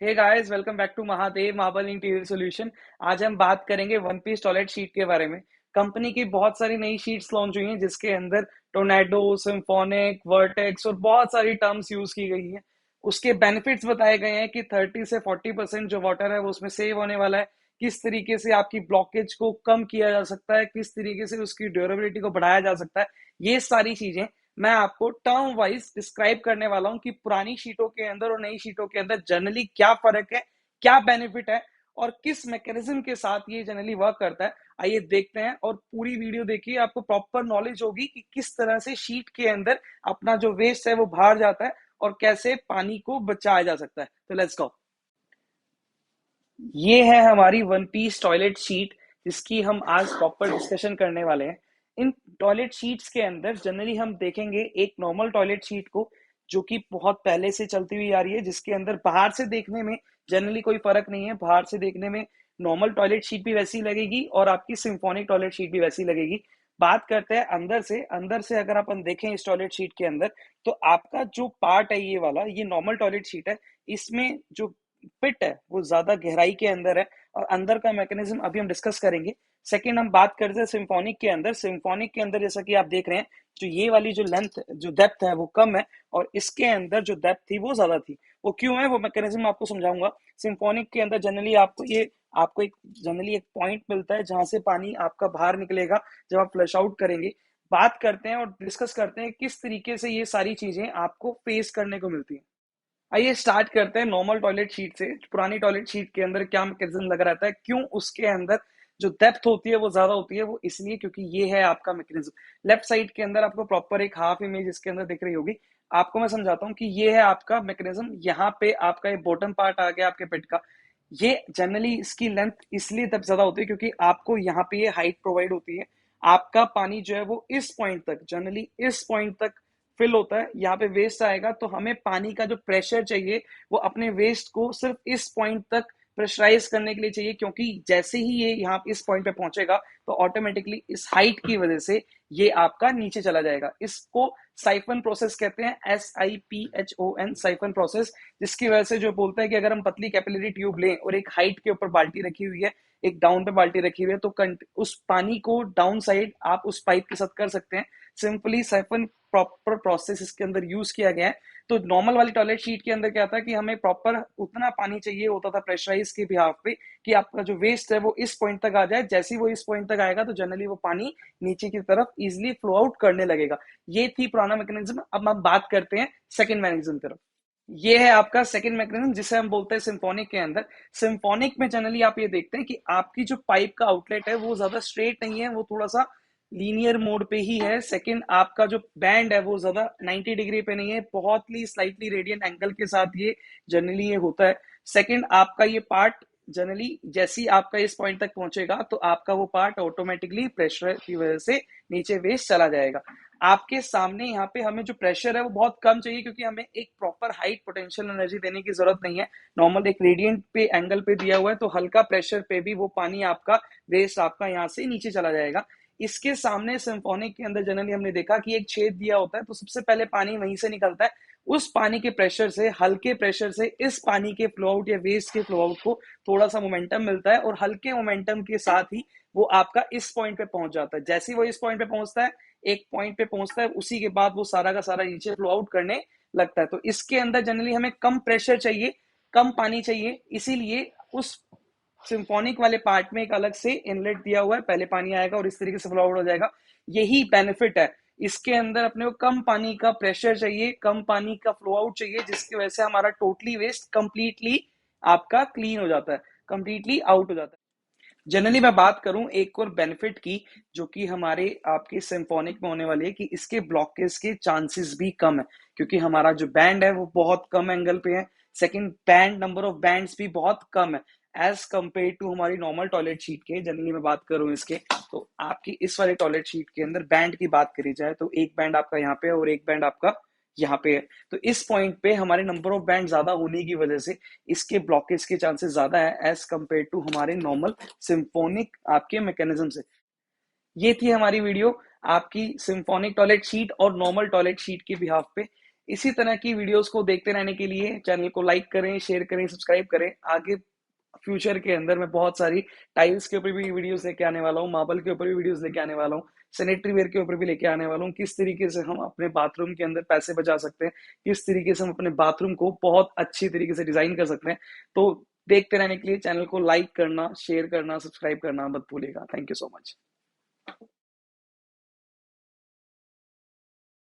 Hey guys, welcome back to Mahadev marble interior solution. आज हम बात करेंगे वन पीस टॉयलेट शीट के बारे में। कंपनी की बहुत सारी नई शीट्स लॉन्च हुई हैं जिसके अंदर टोर्नेडो, सिम्फोनिक, वर्टेक्स और बहुत सारी टर्म्स यूज की गई हैं। उसके बेनिफिट्स बताए गए हैं कि 30 से 40% जो वाटर है वो उसमें सेव होने वाला है। किस तरीके से आपकी ब्लॉकेज को कम किया जा सकता है, किस तरीके से उसकी ड्यूरेबिलिटी को बढ़ाया जा सकता है, ये सारी चीजें मैं आपको टर्म वाइज डिस्क्राइब करने वाला हूं कि पुरानी शीटों के अंदर और नई शीटों के अंदर जनरली क्या फर्क है, क्या बेनिफिट है और किस मैकेनिज्म के साथ ये जनरली वर्क करता है। आइए देखते हैं और पूरी वीडियो देखिए, आपको प्रॉपर नॉलेज होगी कि किस तरह से शीट के अंदर अपना जो वेस्ट है वो बाहर जाता है और कैसे पानी को बचाया जा सकता है। तो लेट्स गो। ये है हमारी वन पीस टॉयलेट शीट जिसकी हम आज प्रॉपर डिस्कशन करने वाले हैं। इन टॉयलेट शीट्स के अंदर जनरली हम देखेंगे एक नॉर्मल टॉयलेट शीट को जो कि बहुत पहले से चलती हुई आ रही है, जिसके अंदर बाहर से देखने में जनरली कोई फर्क नहीं है। बाहर से देखने में नॉर्मल टॉयलेट शीट भी वैसी लगेगी और आपकी सिम्फोनिक टॉयलेट शीट भी वैसी लगेगी। बात करते हैं अंदर से अगर अपन देखें इस टॉयलेट शीट के अंदर, तो आपका जो पार्ट है ये वाला, ये नॉर्मल टॉयलेट शीट है। इसमें जो पिट है वो ज्यादा गहराई के अंदर है और अंदर का मैकेनिज्म अभी हम डिस्कस करेंगे। सेकंड, हम बात करते हैं सिम्फोनिक के अंदर। सिम्फोनिक के अंदर जैसा कि आप देख रहे हैं, जो ये वाली जो लेंथ जो डेप्थ है वो कम है और इसके अंदर जो डेप्थ थी वो ज्यादा थी। वो क्यों है वो मैकेनिज्म आपको समझाऊंगा। सिम्फोनिक के अंदर जनरली आपको एक जनरली एक पॉइंट मिलता है जहां से पानी आपका बाहर निकलेगा जब आप फ्लश आउट करेंगे। बात करते हैं और डिस्कस करते हैं किस तरीके से ये सारी चीजें आपको फेस करने को मिलती है। आइए स्टार्ट करते हैं नॉर्मल टॉयलेट शीट से। पुरानी टॉयलेट शीट के अंदर क्या मैकेनिज्म लगा रहता है, क्यों उसके अंदर जो डेप्थ होती है वो ज्यादा होती है, वो इसलिए क्योंकि ये है आपका मैकेनिज्म। लेफ्ट साइड के अंदर आपको प्रॉपर एक हाफ इमेज इसके अंदर दिख रही होगी। आपको मैं समझाता हूँ कि ये है आपका मैकेनिज्म। यहाँ पे आपका ये बॉटम पार्ट आ गया आपके पेट का। ये जनरली इसकी लेंथ इसलिए तब ज्यादा होती है क्योंकि आपको यहाँ पे ये हाइट प्रोवाइड होती है। आपका पानी जो है वो इस पॉइंट तक, जनरली इस पॉइंट तक फिल होता है। यहाँ पे वेस्ट आएगा तो हमें पानी का जो प्रेशर चाहिए वो अपने वेस्ट को सिर्फ इस पॉइंट तक प्रेशराइज करने के लिए चाहिए, क्योंकि जैसे ही ये यहाँ इस पॉइंट पे पहुंचेगा तो ऑटोमेटिकली इस हाइट की वजह से ये आपका नीचे चला जाएगा। इसको साइफन प्रोसेस कहते हैं, SIPHON, साइफन प्रोसेस। जिसकी वजह से जो बोलते हैं कि अगर हम पतली कैपिलरी ट्यूब लें और एक हाइट के ऊपर बाल्टी रखी हुई है, एक डाउन पे बाल्टी रखी हुई है, तो उस पानी को डाउन साइड आप उस पाइप के साथ कर सकते हैं। सिंपली साइफन प्रॉपर प्रोसेस इसके अंदर यूज किया गया है। तो नॉर्मल वाली टॉयलेट शीट के अंदर क्या था कि हमें प्रॉपर उतना पानी चाहिए होता था प्रेशराइज के बिहाफ पे कि आपका जो वेस्ट है वो इस पॉइंट तक आ जाए। जैसे ही वो इस पॉइंट तक आएगा तो जनरली वो पानी नीचे की तरफ इजिली फ्लो आउट करने लगेगा। ये थी पुराना मैकेनिज्म। अब हम बात करते हैं सेकंड मैकेनिज्म की तरफ। ये है आपका सेकंड मैकेनिज्म जिसे हम बोलते हैं सिम्फोनिक के अंदर। सिम्फोनिक में जनरली आप ये देखते हैं कि आपकी जो पाइप का आउटलेट है वो ज्यादा स्ट्रेट नहीं है, वो थोड़ा सा लीनियर मोड पे ही है। सेकंड, आपका जो बैंड है वो ज्यादा 90 डिग्री पे नहीं है, बहुत ही स्लाइटली रेडियंट एंगल के साथ ये जनरली ये होता है। सेकंड, आपका ये पार्ट जनरली जैसे ही आपका इस पॉइंट तक पहुंचेगा तो आपका वो पार्ट ऑटोमेटिकली प्रेशर की वजह से नीचे वेस्ट चला जाएगा। आपके सामने यहाँ पे हमें जो प्रेशर है वो बहुत कम चाहिए, क्योंकि हमें एक प्रॉपर हाइट पोटेंशियल एनर्जी देने की जरूरत नहीं है। नॉर्मल एक रेडियंट पे एंगल पे दिया हुआ है तो हल्का प्रेशर पे भी वो पानी आपका वेस्ट आपका यहाँ से नीचे चला जाएगा। इसके सामने सिम्फोनिक के अंदर जनरली हमने देखा कि एक छेद दिया होता है तो सबसे पहले पानी वहीं से निकलता है। उस पानी के प्रेशर से, हल्के प्रेशर से इस पानी के फ्लो आउट या वेस्ट के फ्लो आउट को थोड़ा सा मोमेंटम मिलता है और हल्के मोमेंटम के साथ ही वो आपका इस पॉइंट पे पहुंच जाता है। जैसे ही वो इस पॉइंट पे पहुंचता है, एक पॉइंट पे पहुंचता है, उसी के बाद वो सारा का सारा नीचे फ्लो आउट करने लगता है। तो इसके अंदर जनरली हमें कम प्रेशर चाहिए, कम पानी चाहिए, इसीलिए उस सिम्फोनिक वाले पार्ट में एक अलग से इनलेट दिया हुआ है। पहले पानी आएगा और इस तरीके से फ्लो आउट हो जाएगा। यही बेनिफिट है। इसके अंदर अपने को कम पानी का प्रेशर चाहिए, कम पानी का फ्लो आउट चाहिए, जिसकी वजह से हमारा टोटली वेस्ट कंप्लीटली आपका क्लीन हो जाता है, कंप्लीटली आउट हो जाता है। जनरली मैं बात करूं एक और बेनिफिट की जो कि हमारे आपके सिम्फोनिक में होने वाली है, कि इसके ब्लॉकेज के चांसेस भी कम है, क्योंकि हमारा जो बैंड है वो बहुत कम एंगल पे है। Second, band number of bands भी बहुत कम है एज कंपेयर टू हमारी नॉर्मल टॉयलेट शीट के। जनरली मैं बात करूं इसके, तो आपकी इस वाले टॉयलेट शीट के अंदर बैंड की बात करी जाए तो एक बैंड आपका यहाँ पे और एक बैंड आपका यहाँ पे है। तो इस पॉइंट पे हमारे नंबर ऑफ बैंड ज्यादा होने की वजह से इसके ब्लॉकेज के चांसेस ज्यादा है एज कंपेयर टू हमारे नॉर्मल सिम्फोनिक आपके मैकेनिज्म से। ये थी हमारी वीडियो आपकी सिम्फोनिक टॉयलेट शीट और नॉर्मल टॉयलेट शीट के बिहाफ पे। इसी तरह की वीडियोस को देखते रहने के लिए चैनल को लाइक करें, शेयर करें, सब्सक्राइब करें। आगे फ्यूचर के अंदर मैं बहुत सारी टाइल्स के ऊपर भी वीडियोस लेके आने वाला हूँ, मार्बल के ऊपर भी वीडियोस लेके आने वाला हूँ, सैनिटरी वेयर के ऊपर भी लेके आने वाला हूँ। किस तरीके से हम अपने बाथरूम के अंदर पैसे बचा सकते हैं, किस तरीके से हम अपने बाथरूम को बहुत अच्छी तरीके से डिजाइन कर सकते हैं। तो देखते रहने के लिए चैनल को लाइक करना, शेयर करना, सब्सक्राइब करना मत भूलिएगा। Thank you so much.